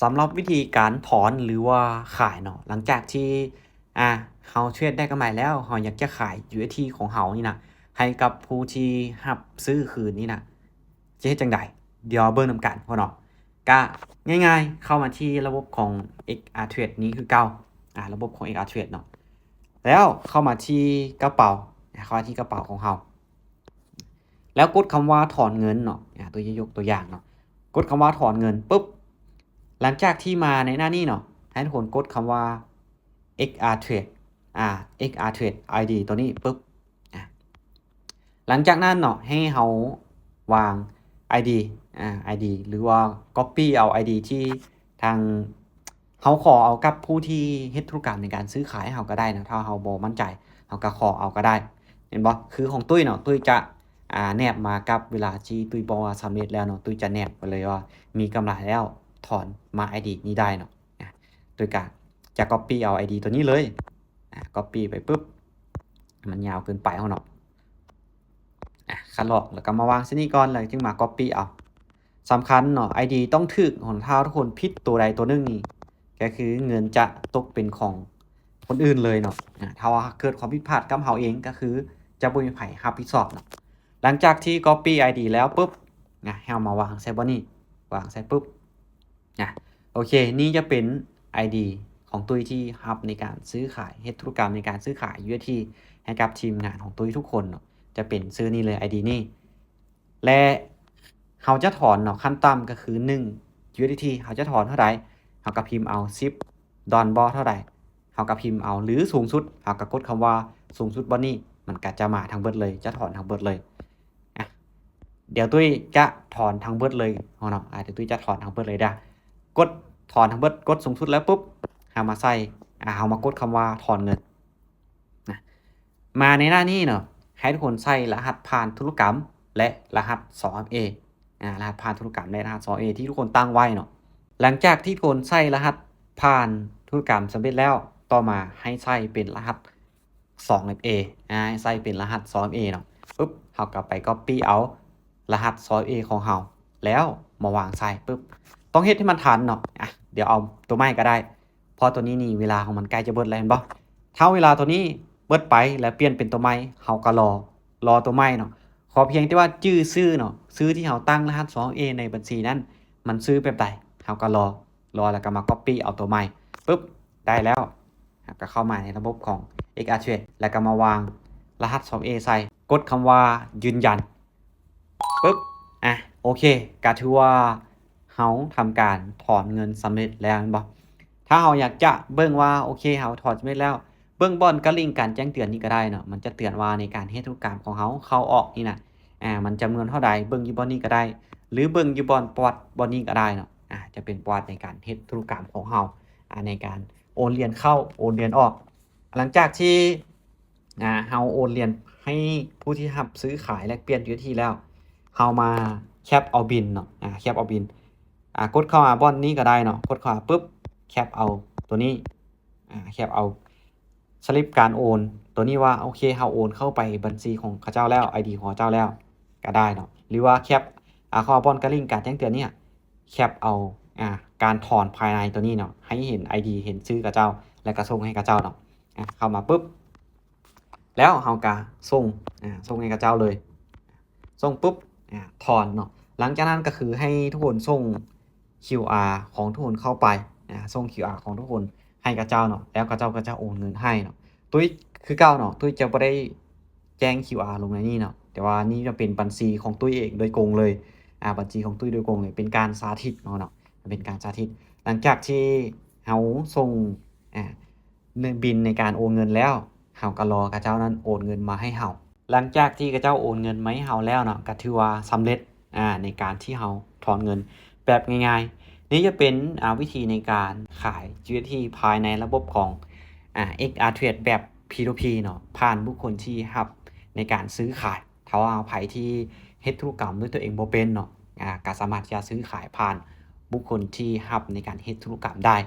สำหรับวิธีการถอนหรือว่าขายเนาะหลังจากที่เราเทรดได้กำไรแล้วเราอยากจะขาย UST ของเรานี่นะให้กับผู้ที่รับซื้อคืนนี่นะจะเฮ็ดจังไดเดี๋ยวเบิ่งนำกันพ่อเนาะก็ง่ายๆเข้ามาที่ระบบของ XR Trade นี้คือเก่าระบบของ XR Trade เนาะแล้วเข้ามาที่กระเป๋าเข้ามาที่กระเป๋าของเราแล้วกดคำว่าถอนเงินเนาะตัวยกตัวอย่างเนาะกดคำว่าถอนเงินปุ๊บ หลังจากที่มาในหน้านี้เนาะให้ทุกคนกดคำว่า XR Trade XR Trade ID ตัวนี้ปุ๊บหลังจากนั้นเนาะให้เราวาง ID ID หรือว่า Copy เอา ID ที่ทางเราขอเอากับผู้ที่เฮ็ดธุรกรรมในการซื้อขายให้เราก็ได้นะถ้าเราบ่มั่นใจเราก็ขอเอาก็ได้เห็นบ่คือของตุ้ยเนาะตุ้ยจะแนบมากับเวลาที่ตุ้ยบอกว่าสำเร็จแล้วเนาะตุ้ยจะแนบไปเลยว่ามีกำไรแล้วถอนมา ID นี้ได้เนาะโดยการจะ copy เอา ID ตัวนี้เลย copy ไปปุ๊บมันยาวเกินไปเนาะคัดลอกแล้วก็มาวางที่นี่ก่อนแล้วจึงมา copy เอาสำคัญเนาะ ID ต้องถูกของทุกคนผิดตัวใดตัวหนึ่งนี่ก็คือเงินจะตกเป็นของคนอื่นเลยเนาะถ้าว่าเกิดความผิดพลาดกับเราเองก็คือจะบ่มีไผรับผิดชอบเนาะหลังจากที่ copy ID แล้วปุ๊บให้เอามาวางใส่บ่นี่วางใส่ปุ๊บโอเคนี่จะเป็น ID ของตุ้ยที่รับในการซื้อขายเฮ็ดธุรกรรมในการซื้อขาย UST ให้กับทีมงานของตุ้ยทุกคนเนาะจะเป็นซื้อนี่เลย ID นี่และเราจะถอนเนาะขั้นต่ำก็คือ1 UST เราจะถอนเท่าใดเราก็พิมพ์เอา10ดอนบ่เท่าใดเราก็พิมพ์เอาหรือสูงสุดเราก็กดคำว่าสูงสุดบ่นี่มันก็จะมาทั้งเบิดเลยจะถอนทั้งเบิดเลยเดี๋ยวตุ้ยจะถอนทั้งเบิดเลยเนาะเดี๋ยวตุ้ยจะถอนทั้งเบิดเลยกดถอนทั้งเบิดกดสูงสุดแล้วปุ๊บเอามาใส่เอามากดคำว่าถอนเงินมาในหน้านี้เนาะให้ทุกคนใส่รหัสผ่านธุรกรรมและรหัส 2FA รหัสผ่านธุรกรรมและรหัส 2FA ที่ทุกคนตั้งไว้เนาะหลังจากที่ทุกคนใส่รหัสผ่านธุรกรรมสำเร็จแล้วต่อมาให้ใส่เป็นรหัส 2FA ให้ใส่เป็นรหัส 2FA เนาะปุ๊บเราก็ไป copy เอารหัส 2FA ของเราแล้วมาวางใส่ปุ๊บต้องเฮ็ดให้มันทันเนาะเดี๋ยวเอาตัวไม้ก็ได้เพราะตัวนี้นี่เวลาของมันใกล้จะเบิดแล้วเห็นบ่ถ้าเวลาตัวนี้เบิดไปแล้วเปลี่ยนเป็นตัวไม้เฮาก็รอตัวไม้เนาะขอเพียงแต่ว่าชื่อเนาะชื่อที่เฮาตั้งรหัส 2A ในบัญชีนั้นมันชื่อแบบใดเฮาก็รอแล้วก็มา copy เอาตัวไม้ปุ๊บได้แล้วก็เข้ามาในระบบของ XR Trade แล้วก็มาวางรหัส 2A ใส่กดคำว่ายืนยันปุ๊บโอเคก็ถือว่าเฮาทำการถอนเงินสำเร็จแล้วบ่ถ้าเฮาอยากจะเบิ่งว่าโอเคเฮาถอนสำเร็จแล้วเบิ่งบ่อนก็ลิงก์การแจ้งเตือนนี่ก็ได้เนาะมันจะเตือนว่าในการเฮ็ดธุรกรรมของเฮาเข้าออกนี่น่ะมันจำนวนเท่าใดเบิ่งอยู่บ่อนนี้ก็ได้หรือเบิ่งอยู่ประวัติบ่อนนี้ก็ได้เนาะจะเป็นประวัติในการเฮ็ดธุรกรรมของเฮาในการโอนเหรียญเข้าโอนเหรียญออกหลังจากที่เฮาโอนเหรียญให้ผู้ที่รับซื้อขายแลกเปลี่ยน UST แล้วเฮามาแคปเอาบิลเนาะแคปเอาบิลกดเข้ามาบ่อนนี้ก็ได้เนาะกดเข้ามาปุ๊บแคปเอาตัวนี้แคปเอาสลิปการโอนตัวนี้ว่าโอเคเฮาโอนเข้าไปบัญชีของเขาเจ้าแล้ว ID ของเขาเจ้าแล้วก็ได้เนาะหรือว่าแคปเข้าบ่อนก็ลิงก์การแจ้งเตือนเนี่ยแคปเอาการถอนภายในตัวนี้เนาะให้เห็น ID เห็นชื่อเขาเจ้าแล้วก็ส่งให้เขาเจ้าเนาะเข้ามาปุ๊บแล้วเฮาก็ส่งให้เขาเจ้าเลยส่งปุ๊บถอนเนาะหลังจากนั้นก็คือให้ทุกคนส่ง QR ของทุกคนเข้าไปส่ง QR ของทุกคนให้กับเจ้าเนาะแล้วก็เจ้าก็จะโอนเงินให้เนาะตุ้ยคือเก่าเนาะตุ้ยจะบ่ได้แจ้ง QR ลงในนี้เนาะแต่ว่านี่จะเป็นบัญชีของตุ้ยเองโดยตรงเลยบัญชีของตุ้ยโดยตรงเลยเป็นการสาธิตเนาะเป็นการสาธิตหลังจากที่เฮาส่งบิลในการโอนเงินแล้วเฮาก็รอกับเจ้านั้นโอนเงินมาให้เฮาหลังจากที่กับเจ้าโอนเงินมาให้เฮาแล้วเนาะก็ถือว่าสำเร็จในการที่เฮาถอนเงินแบบง่ายๆนี่จะเป็นวิธีในการขาย UST ภายในระบบของXR Trade แบบ P2P เนาะผ่านบุคคลที่รับในการซื้อขายถ้าว่าไผที่เฮ็ดธุรกรรมด้วยตัวเองบ่เป็นเนาะก็สามารถจะซื้อขายผ่านบุคคลที่รับในการเฮ็ดธุรกรรมได้